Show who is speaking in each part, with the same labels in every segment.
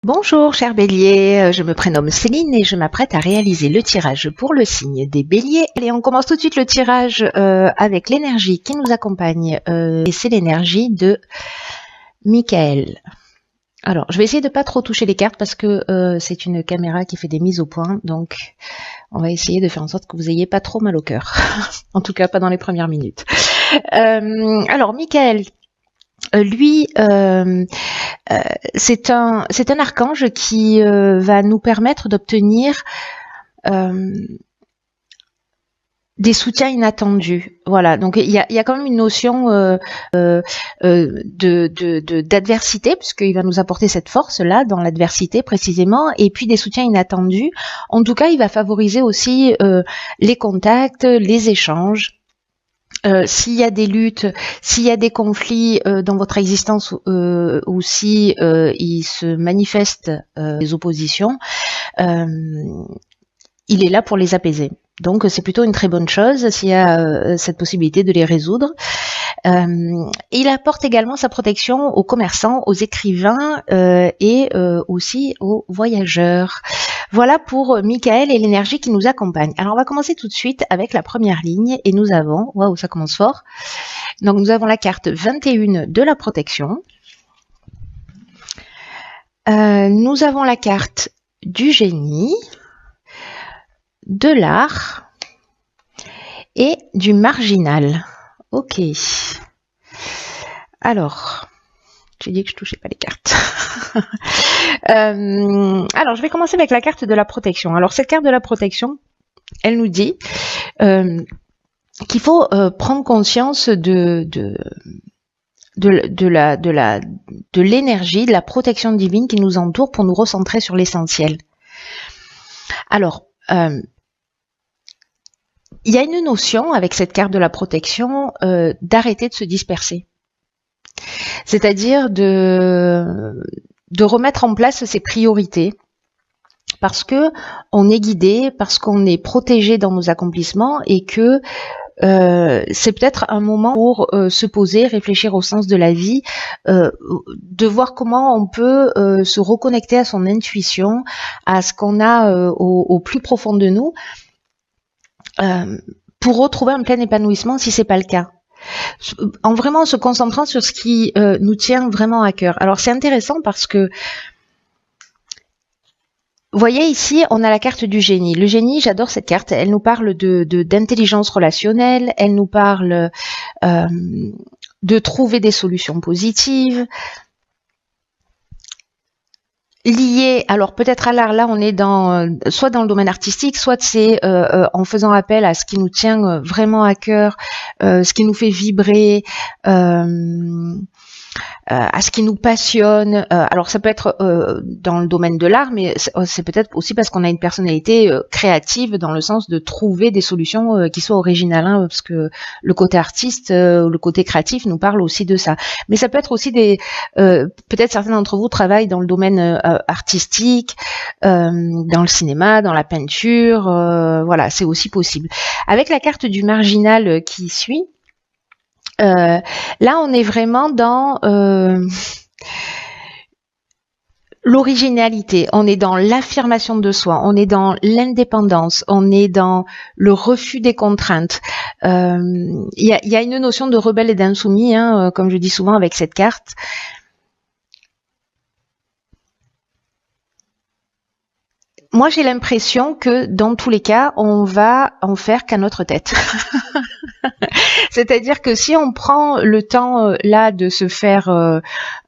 Speaker 1: Bonjour, cher bélier, je me prénomme Céline et je m'apprête à réaliser le tirage pour le signe des béliers. Allez, on commence tout de suite le tirage avec l'énergie qui nous accompagne et c'est l'énergie de Michael. Alors, je vais essayer de pas trop toucher les cartes parce que c'est une caméra qui fait des mises au point, donc on va essayer de faire en sorte que vous ayez pas trop mal au cœur. En tout cas, pas dans les premières minutes. Alors, Michael, lui, c'est un archange qui va nous permettre d'obtenir des soutiens inattendus. Voilà, donc il y a quand même une notion d'adversité, puisqu'il va nous apporter cette force-là dans l'adversité précisément, et puis des soutiens inattendus. En tout cas, il va favoriser aussi les contacts, les échanges. S'il y a des luttes, s'il y a des conflits dans votre existence ou si il se manifestent des oppositions, il est là pour les apaiser. Donc c'est plutôt une très bonne chose s'il y a cette possibilité de les résoudre. Il apporte également sa protection aux commerçants, aux écrivains et aussi aux voyageurs. Voilà pour Michael et l'énergie qui nous accompagne. Alors on va commencer tout de suite avec la première ligne et nous avons, waouh, ça commence fort. Donc nous avons la carte 21 de la protection. Nous avons la carte du génie, de l'art et du marginal. Ok. Alors, j'ai dit que je touchais pas les cartes. Alors, je vais commencer avec la carte de la protection. Alors, cette carte de la protection, elle nous dit qu'il faut prendre conscience de l'énergie, de la protection divine qui nous entoure pour nous recentrer sur l'essentiel. Alors, il y a une notion avec cette carte de la protection d'arrêter de se disperser. C'est-à-dire de remettre en place ses priorités parce que on est guidé, parce qu'on est protégé dans nos accomplissements et que c'est peut-être un moment pour se poser, réfléchir au sens de la vie, de voir comment on peut se reconnecter à son intuition, à ce qu'on a au plus profond de nous, pour retrouver un plein épanouissement si c'est pas le cas. En vraiment se concentrant sur ce qui nous tient vraiment à cœur. Alors c'est intéressant parce que vous voyez ici, on a la carte du génie. Le génie, j'adore cette carte. Elle nous parle d'intelligence relationnelle. Elle nous parle de trouver des solutions positives. Lié, alors peut-être à l'art, là on est soit dans le domaine artistique, soit c'est en faisant appel à ce qui nous tient vraiment à cœur, ce qui nous fait vibrer, à ce qui nous passionne. Alors ça peut être dans le domaine de l'art, mais c'est peut-être aussi parce qu'on a une personnalité créative dans le sens de trouver des solutions qui soient originales, hein, parce que le côté artiste, le côté créatif nous parle aussi de ça. Mais ça peut être aussi peut-être certains d'entre vous travaillent dans le domaine artistique, dans le cinéma, dans la peinture, voilà, c'est aussi possible. Avec la carte du marginal qui suit, là, on est vraiment dans l'originalité, on est dans l'affirmation de soi, on est dans l'indépendance, on est dans le refus des contraintes. Il y a une notion de rebelle et d'insoumis, hein, comme je dis souvent avec cette carte. Moi, j'ai l'impression que dans tous les cas, on va en faire qu'à notre tête. C'est-à-dire que si on prend le temps là de se faire,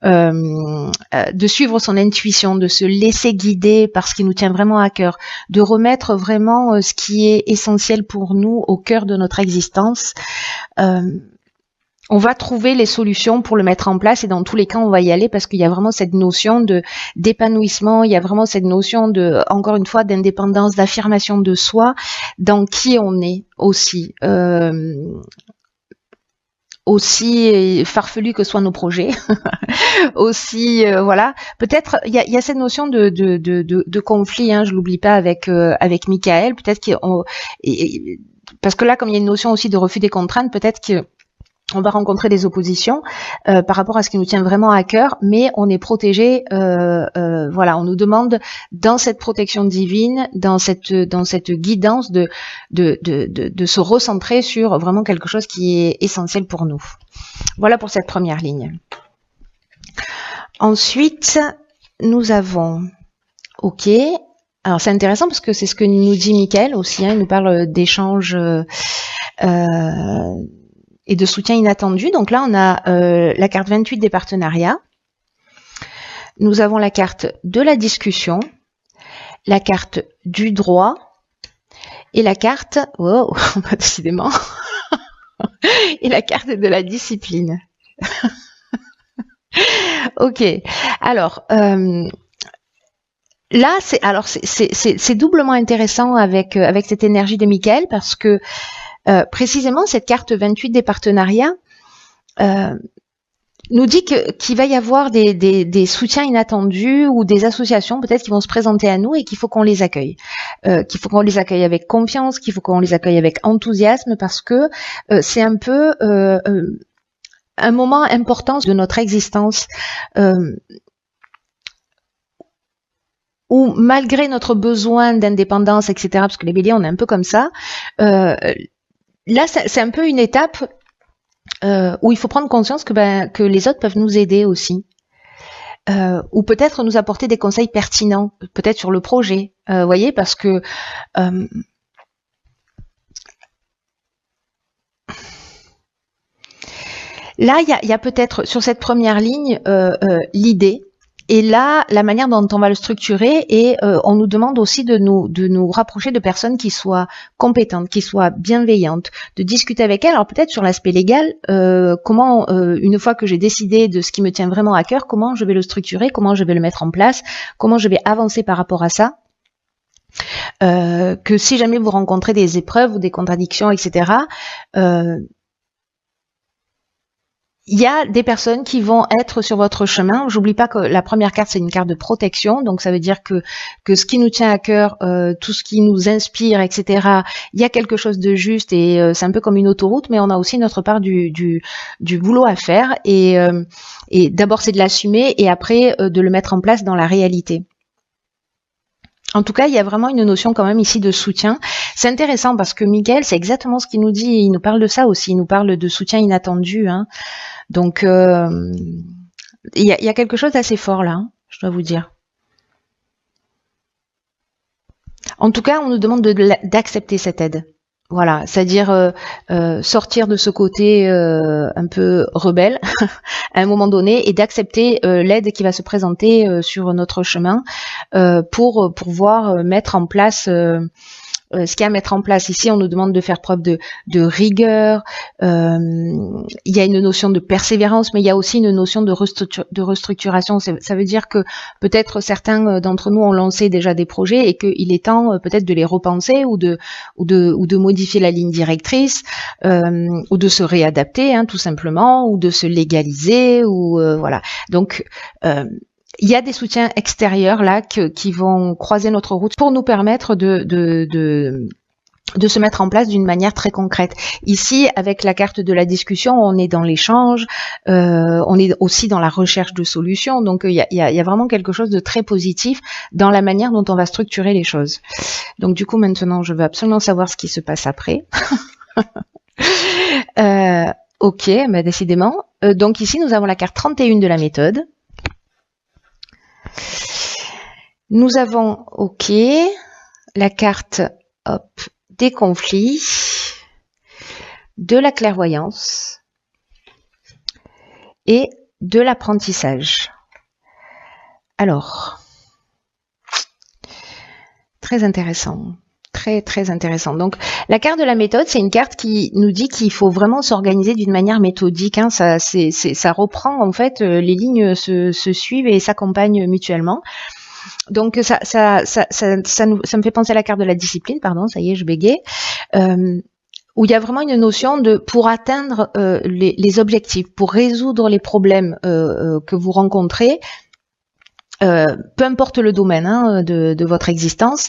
Speaker 1: de suivre son intuition, de se laisser guider par ce qui nous tient vraiment à cœur, de remettre vraiment ce qui est essentiel pour nous au cœur de notre existence, on va trouver les solutions pour le mettre en place et dans tous les cas on va y aller parce qu'il y a vraiment cette notion d'épanouissement, il y a vraiment cette notion encore une fois d'indépendance, d'affirmation de soi dans qui on est aussi. Aussi farfelu que soient nos projets, aussi voilà. Peut-être il y a cette notion de conflit, hein, je l'oublie pas avec Michael. Peut-être parce que là, comme il y a une notion aussi de refus des contraintes, peut-être que on va rencontrer des oppositions par rapport à ce qui nous tient vraiment à cœur, mais on est protégé. Voilà, on nous demande dans cette protection divine, dans cette guidance de se recentrer sur vraiment quelque chose qui est essentiel pour nous. Voilà pour cette première ligne. Ensuite, nous avons, ok. Alors c'est intéressant parce que c'est ce que nous dit Michael aussi. Hein, il nous parle d'échanges. Et de soutien inattendu. Donc là, on a la carte 28 des partenariats. Nous avons la carte de la discussion, la carte du droit et la carte, wow, décidément, et la carte de la discipline. Ok. Alors, là, c'est doublement intéressant avec cette énergie de Michael parce que précisément, cette carte 28 des partenariats nous dit qu'il va y avoir des soutiens inattendus ou des associations peut-être qui vont se présenter à nous et qu'il faut qu'on les accueille. Qu'il faut qu'on les accueille avec confiance, qu'il faut qu'on les accueille avec enthousiasme parce que c'est un peu un moment important de notre existence où malgré notre besoin d'indépendance, etc., parce que les béliers, on est un peu comme ça, là, c'est un peu une étape où il faut prendre conscience que les autres peuvent nous aider aussi. Ou peut-être nous apporter des conseils pertinents, peut-être sur le projet, voyez, parce que là, il y a peut-être sur cette première ligne l'idée. Et là, la manière dont on va le structurer, et on nous demande aussi de nous rapprocher de personnes qui soient compétentes, qui soient bienveillantes, de discuter avec elles. Alors peut-être sur l'aspect légal, comment, une fois que j'ai décidé de ce qui me tient vraiment à cœur, comment je vais le structurer, comment je vais le mettre en place, comment je vais avancer par rapport à ça. Que si jamais vous rencontrez des épreuves ou des contradictions, etc., il y a des personnes qui vont être sur votre chemin. J'oublie pas que la première carte, c'est une carte de protection. Donc, ça veut dire que ce qui nous tient à cœur, tout ce qui nous inspire, etc., il y a quelque chose de juste et c'est un peu comme une autoroute, mais on a aussi notre part du boulot à faire. Et d'abord, c'est de l'assumer et après, de le mettre en place dans la réalité. En tout cas, il y a vraiment une notion quand même ici de soutien. C'est intéressant parce que Michael, c'est exactement ce qu'il nous dit. Il nous parle de ça aussi. Il nous parle de soutien inattendu. Hein. Donc, il y a quelque chose d'assez fort là, hein, je dois vous dire. En tout cas, on nous demande d'accepter cette aide. Voilà, c'est-à-dire sortir de ce côté un peu rebelle à un moment donné et d'accepter l'aide qui va se présenter sur notre chemin pour pouvoir mettre en place ce qu'il y a à mettre en place. Ici, on nous demande de faire preuve de rigueur. Il y a une notion de persévérance, mais il y a aussi une notion de restructuration. Ça veut dire que peut-être certains d'entre nous ont lancé déjà des projets et qu'il est temps peut-être de les repenser ou de modifier la ligne directrice ou de se réadapter, hein, tout simplement, ou de se légaliser ou voilà. Donc il y a des soutiens extérieurs là qui vont croiser notre route pour nous permettre de se mettre en place d'une manière très concrète. Ici, avec la carte de la discussion, on est dans l'échange, on est aussi dans la recherche de solutions. Donc, il y a vraiment quelque chose de très positif dans la manière dont on va structurer les choses. Donc, du coup, maintenant, je veux absolument savoir ce qui se passe après. Ok, bah, décidément. Donc, ici, nous avons la carte 31 de la méthode. Nous avons, ok, la carte, hop, des conflits, de la clairvoyance et de l'apprentissage. Alors, très intéressant. Très intéressant. Donc, la carte de la méthode, c'est une carte qui nous dit qu'il faut vraiment s'organiser d'une manière méthodique. Hein. Ça reprend, en fait, les lignes se suivent et s'accompagnent mutuellement. Donc, ça me fait penser à la carte de la discipline, pardon, ça y est, je bégaye, où il y a vraiment une notion de, pour atteindre les objectifs, pour résoudre les problèmes que vous rencontrez, peu importe le domaine hein, de votre existence,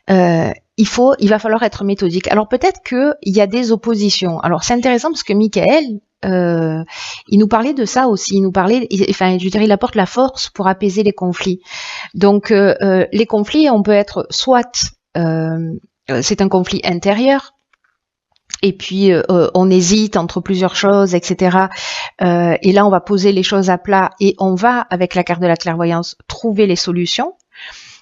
Speaker 1: il va falloir être méthodique. Alors peut-être qu'il y a des oppositions. Alors c'est intéressant parce que Michael, il nous parlait de ça aussi. Il nous parlait, enfin, je veux dire, il apporte la force pour apaiser les conflits. Donc, les conflits, on peut être soit c'est un conflit intérieur, et puis on hésite entre plusieurs choses, etc. Et là, on va poser les choses à plat et on va, avec la carte de la clairvoyance, trouver les solutions.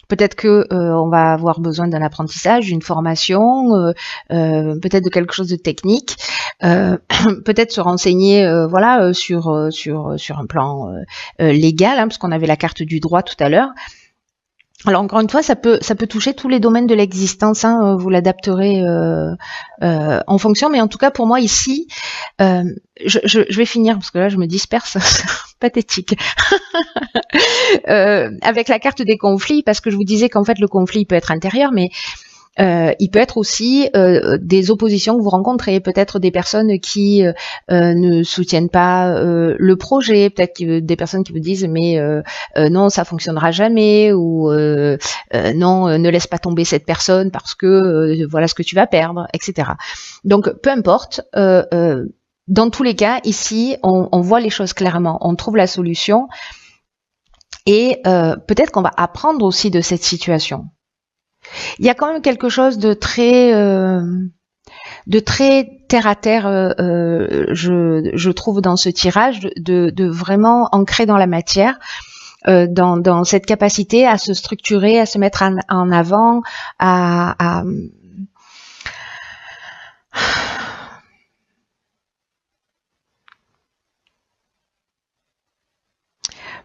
Speaker 1: Peut-être que on va avoir besoin d'un apprentissage, d'une formation, peut-être de quelque chose de technique, peut-être se renseigner, voilà, sur un plan légal, hein, parce qu'on avait la carte du droit tout à l'heure. Alors encore une fois, ça peut toucher tous les domaines de l'existence. Hein, vous l'adapterez en fonction, mais en tout cas pour moi ici, je vais finir parce que là je me disperse, pathétique. Avec la carte des conflits, parce que je vous disais qu'en fait le conflit il peut être intérieur, mais il peut être aussi des oppositions que vous rencontrez, peut-être des personnes qui ne soutiennent pas le projet, peut-être des personnes qui vous disent mais non ça fonctionnera jamais, ou non ne laisse pas tomber cette personne parce que voilà ce que tu vas perdre, etc. Donc peu importe, dans tous les cas ici on voit les choses clairement, on trouve la solution et peut-être qu'on va apprendre aussi de cette situation. Il y a quand même quelque chose de très terre à terre, je trouve dans ce tirage, de vraiment ancré dans la matière, dans cette capacité à se structurer, à se mettre en avant, à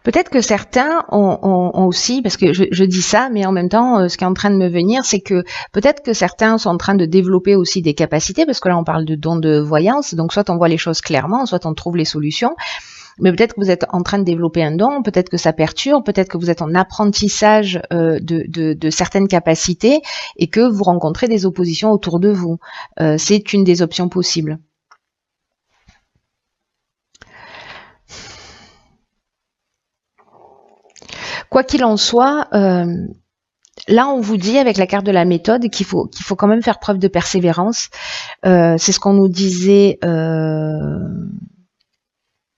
Speaker 1: peut-être que certains ont aussi, parce que je dis ça, mais en même temps, ce qui est en train de me venir, c'est que peut-être que certains sont en train de développer aussi des capacités, parce que là, on parle de dons de voyance, donc soit on voit les choses clairement, soit on trouve les solutions, mais peut-être que vous êtes en train de développer un don, peut-être que ça perturbe, peut-être que vous êtes en apprentissage de certaines capacités et que vous rencontrez des oppositions autour de vous. C'est une des options possibles. Quoi qu'il en soit, là on vous dit avec la carte de la méthode qu'il faut quand même faire preuve de persévérance. C'est ce qu'on nous disait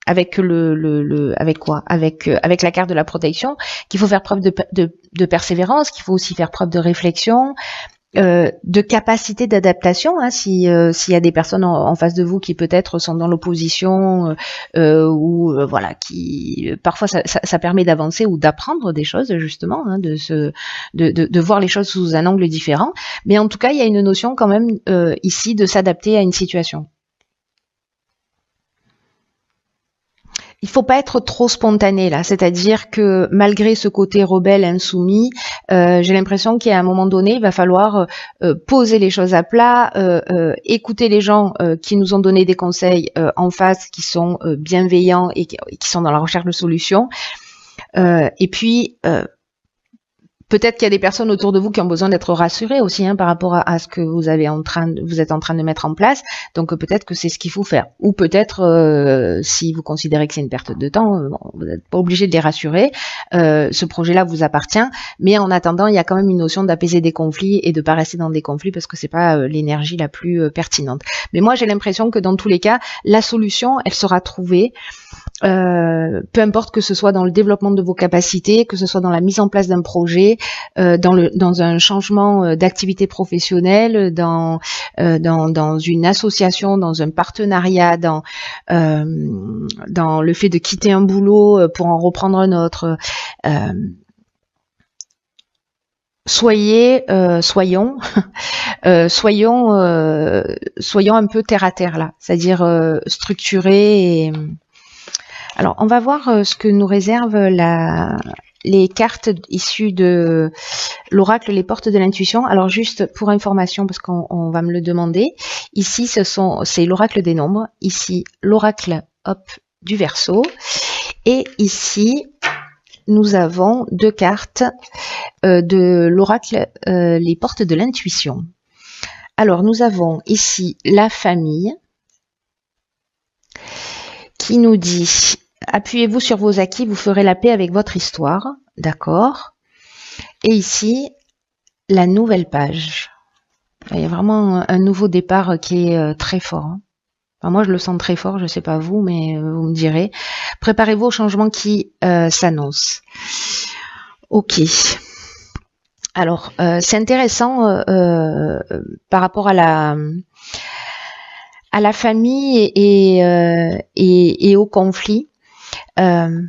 Speaker 1: avec avec quoi, avec la carte de la protection, qu'il faut faire preuve de persévérance, qu'il faut aussi faire preuve de réflexion, de capacité d'adaptation, hein, s'il y a des personnes en face de vous qui peut-être sont dans l'opposition, ou voilà, qui parfois ça permet d'avancer ou d'apprendre des choses justement, hein, de voir les choses sous un angle différent. Mais en tout cas, il y a une notion quand même ici de s'adapter à une situation. Il faut pas être trop spontané là, c'est-à-dire que malgré ce côté rebelle, insoumis, j'ai l'impression qu'à un moment donné, il va falloir poser les choses à plat, écouter les gens qui nous ont donné des conseils en face, qui sont bienveillants et qui sont dans la recherche de solutions. Et puis peut-être qu'il y a des personnes autour de vous qui ont besoin d'être rassurées aussi, hein, par rapport à ce que vous êtes en train de mettre en place. Donc peut-être que c'est ce qu'il faut faire. Ou peut-être si vous considérez que c'est une perte de temps, vous n'êtes pas obligé de les rassurer. Ce projet-là vous appartient, mais en attendant, il y a quand même une notion d'apaiser des conflits et de pas rester dans des conflits parce que c'est pas l'énergie la plus pertinente. Mais moi, j'ai l'impression que dans tous les cas, la solution, elle sera trouvée. Peu importe que ce soit dans le développement de vos capacités, que ce soit dans la mise en place d'un projet, dans un changement d'activité professionnelle, dans une association, dans un partenariat, dans le fait de quitter un boulot pour en reprendre un autre. Soyons un peu terre à terre là, c'est-à-dire structurés. Alors, on va voir ce que nous réservent les cartes issues de l'oracle, les portes de l'intuition. Alors, juste pour information, parce qu'on va me le demander, ici, c'est l'oracle des nombres. Ici, l'oracle du Verseau. Et ici, nous avons deux cartes de l'oracle, les portes de l'intuition. Alors, nous avons ici la famille qui nous dit: appuyez-vous sur vos acquis, vous ferez la paix avec votre histoire. D'accord. Et ici, la nouvelle page. Il y a vraiment un nouveau départ qui est très fort. Hein. Enfin, moi, je le sens très fort, je sais pas vous, mais vous me direz. Préparez-vous au changement qui s'annonce. Ok. Alors, c'est intéressant par rapport à la famille et au conflit. Ce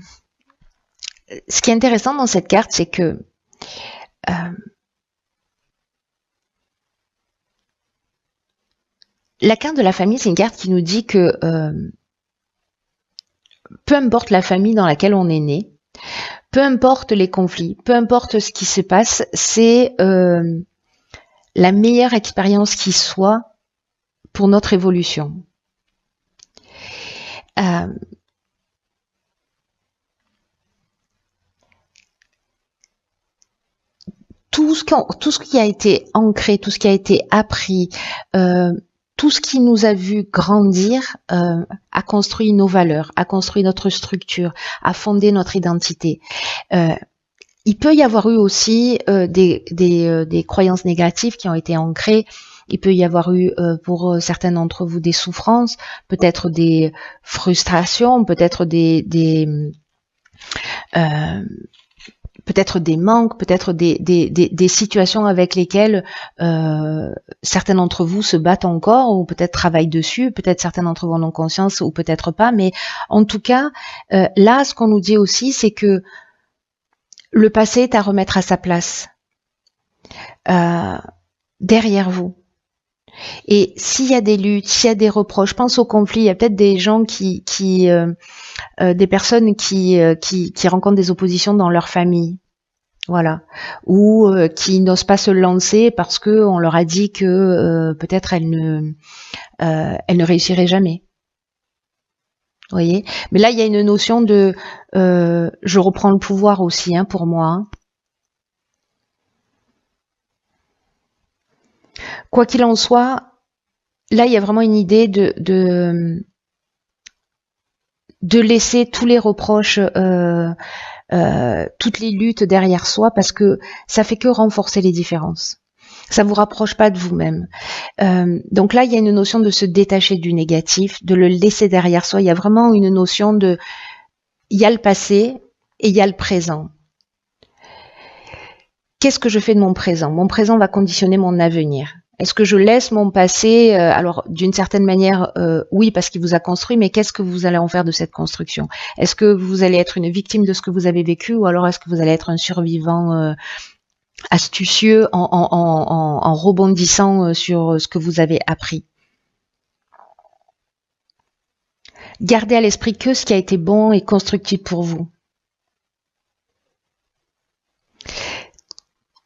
Speaker 1: qui est intéressant dans cette carte, c'est que la carte de la famille, c'est une carte qui nous dit que peu importe la famille dans laquelle on est né, peu importe les conflits, peu importe ce qui se passe, c'est la meilleure expérience qui soit pour notre évolution. Tout ce qui a été ancré, tout ce qui a été appris, tout ce qui nous a vu grandir a construit nos valeurs, a construit notre structure, a fondé notre identité. Il peut y avoir eu aussi des croyances négatives qui ont été ancrées. Il peut y avoir eu pour certains d'entre vous des souffrances, peut-être des frustrations, peut-être peut-être des manques, peut-être des situations avec lesquelles certains d'entre vous se battent encore ou peut-être travaillent dessus, peut-être certains d'entre vous en ont conscience ou peut-être pas, mais en tout cas, là, ce qu'on nous dit aussi, c'est que le passé est à remettre à sa place derrière vous. Et s'il y a des luttes, s'il y a des reproches, je pense au conflit, il y a peut-être des gens des personnes qui rencontrent des oppositions dans leur famille, voilà, ou qui n'osent pas se lancer parce que on leur a dit que peut-être elles ne réussiraient jamais. Vous voyez, mais là il y a une notion de je reprends le pouvoir aussi, hein, pour moi. Hein. Quoi qu'il en soit, là il y a vraiment une idée de laisser tous les reproches, toutes les luttes derrière soi, parce que ça fait que renforcer les différences. Ça vous rapproche pas de vous-même. Donc là, il y a une notion de se détacher du négatif, de le laisser derrière soi. Il y a vraiment une notion de, il y a le passé et il y a le présent. Qu'est-ce que je fais de mon présent? Mon présent va conditionner mon avenir. Est-ce que je laisse mon passé, alors d'une certaine manière, oui, parce qu'il vous a construit, mais qu'est-ce que vous allez en faire de cette construction? Est-ce que vous allez être une victime de ce que vous avez vécu, ou alors est-ce que vous allez être un survivant astucieux en rebondissant sur ce que vous avez appris? Gardez à l'esprit que ce qui a été bon et constructif pour vous.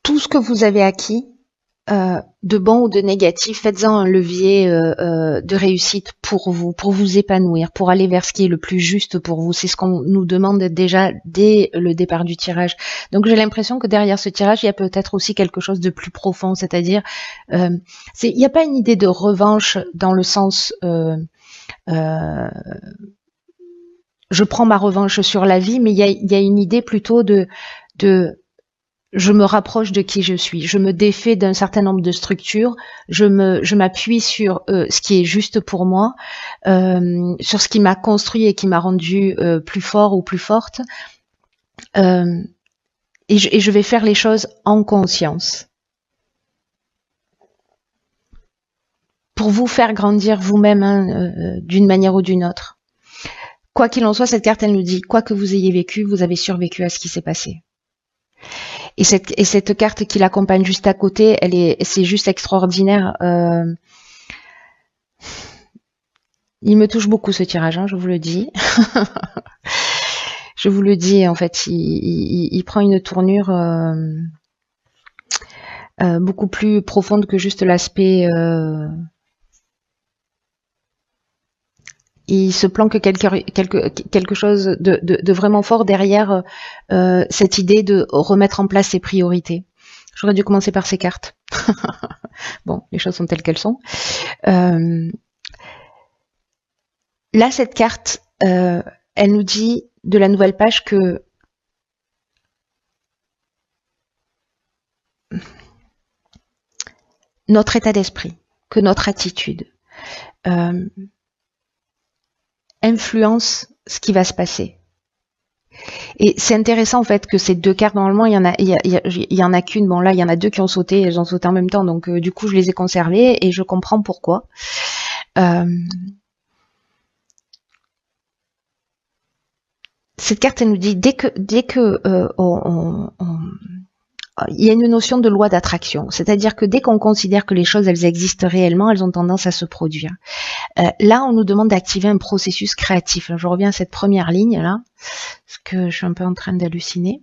Speaker 1: Tout ce que vous avez acquis, de bon ou de négatif, faites-en un levier de réussite pour vous épanouir, pour aller vers ce qui est le plus juste pour vous. C'est ce qu'on nous demande déjà dès le départ du tirage. Donc j'ai l'impression que derrière ce tirage, il y a peut-être aussi quelque chose de plus profond, c'est-à-dire, il n'y a pas une idée de revanche dans le sens je prends ma revanche sur la vie, mais il y a une idée plutôt de je me rapproche de qui je suis, je me défais d'un certain nombre de structures, je m'appuie sur ce qui est juste pour moi, sur ce qui m'a construit et qui m'a rendu plus fort ou plus forte, et je vais faire les choses en conscience. Pour vous faire grandir vous-même, hein, d'une manière ou d'une autre. Quoi qu'il en soit, cette carte, elle nous dit, quoi que vous ayez vécu, vous avez survécu à ce qui s'est passé. Et cette carte qui l'accompagne juste à côté, c'est juste extraordinaire. Il me touche beaucoup ce tirage, hein, je vous le dis. Je vous le dis, en fait, il prend une tournure beaucoup plus profonde que juste l'aspect. Il se planque quelque chose de vraiment fort derrière cette idée de remettre en place ses priorités. J'aurais dû commencer par ces cartes. Bon, les choses sont telles qu'elles sont. Là, cette carte, elle nous dit de la nouvelle page que notre état d'esprit, que notre attitude, influence ce qui va se passer. Et c'est intéressant en fait que ces deux cartes, normalement il y en a qu'une, bon là il y en a deux qui ont sauté, elles ont sauté en même temps, donc du coup je les ai conservées et je comprends pourquoi. Cette carte elle nous dit dès que il y a une notion de loi d'attraction, c'est-à-dire que dès qu'on considère que les choses elles existent réellement, elles ont tendance à se produire. Là, on nous demande d'activer un processus créatif. Je reviens à cette première ligne là, parce que je suis un peu en train d'halluciner.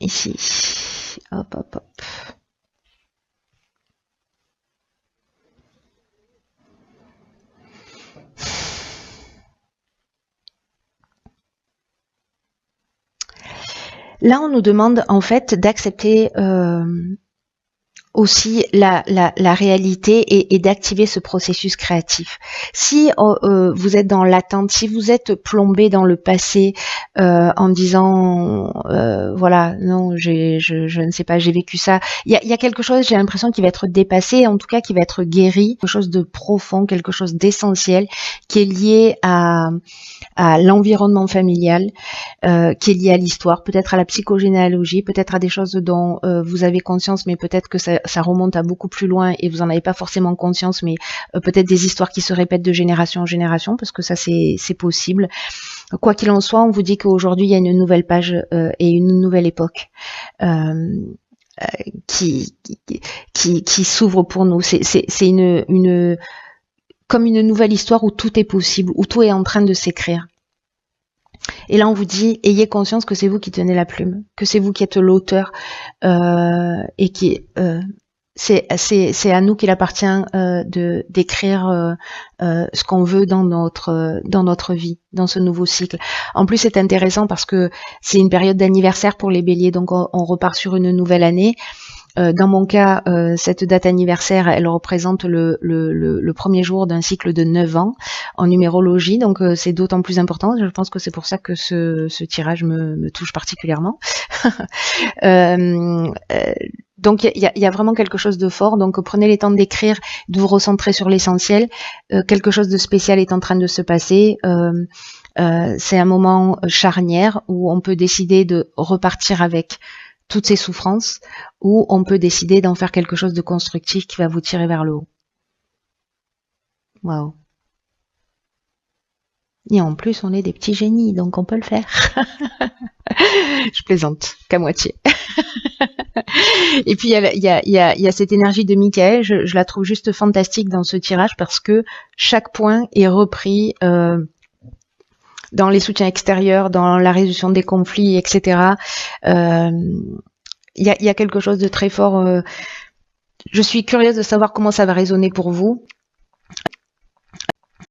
Speaker 1: Ici, hop, hop, hop. Là, on nous demande en fait d'accepter aussi la réalité et d'activer ce processus créatif. Si vous êtes dans l'attente, si vous êtes plombé dans le passé en disant voilà, non, je ne sais pas, j'ai vécu ça, il y a quelque chose, j'ai l'impression, qui va être dépassé, en tout cas qui va être guéri, quelque chose de profond, quelque chose d'essentiel qui est lié à l'environnement familial, qui est lié à l'histoire, peut-être à la psychogénéalogie, peut-être à des choses dont vous avez conscience, mais peut-être que ça remonte à beaucoup plus loin et vous n'en avez pas forcément conscience, mais peut-être des histoires qui se répètent de génération en génération, parce que ça c'est possible. Quoi qu'il en soit, on vous dit qu'aujourd'hui il y a une nouvelle page et une nouvelle époque qui s'ouvre pour nous. C'est une comme une nouvelle histoire où tout est possible, où tout est en train de s'écrire. Et là, on vous dit, ayez conscience que c'est vous qui tenez la plume, que c'est vous qui êtes l'auteur, et qui c'est à nous qu'il appartient d'écrire ce qu'on veut dans notre vie, dans ce nouveau cycle. En plus, c'est intéressant parce que c'est une période d'anniversaire pour les Béliers, donc on repart sur une nouvelle année. Dans mon cas, cette date anniversaire, elle représente le premier jour d'un cycle de 9 ans en numérologie, donc c'est d'autant plus important. Je pense que c'est pour ça que ce tirage me touche particulièrement. Donc il y a vraiment quelque chose de fort, donc prenez les temps d'écrire, de vous recentrer sur l'essentiel. Quelque chose de spécial est en train de se passer. C'est un moment charnière où on peut décider de repartir avec toutes ces souffrances, ou on peut décider d'en faire quelque chose de constructif qui va vous tirer vers le haut. Waouh. Et en plus, on est des petits génies, donc on peut le faire. Je plaisante, qu'à moitié. Et puis, il y a cette énergie de Michael, je la trouve juste fantastique dans ce tirage parce que chaque point est repris dans les soutiens extérieurs, dans la résolution des conflits, etc. Il y a quelque chose de très fort. Je suis curieuse de savoir comment ça va résonner pour vous.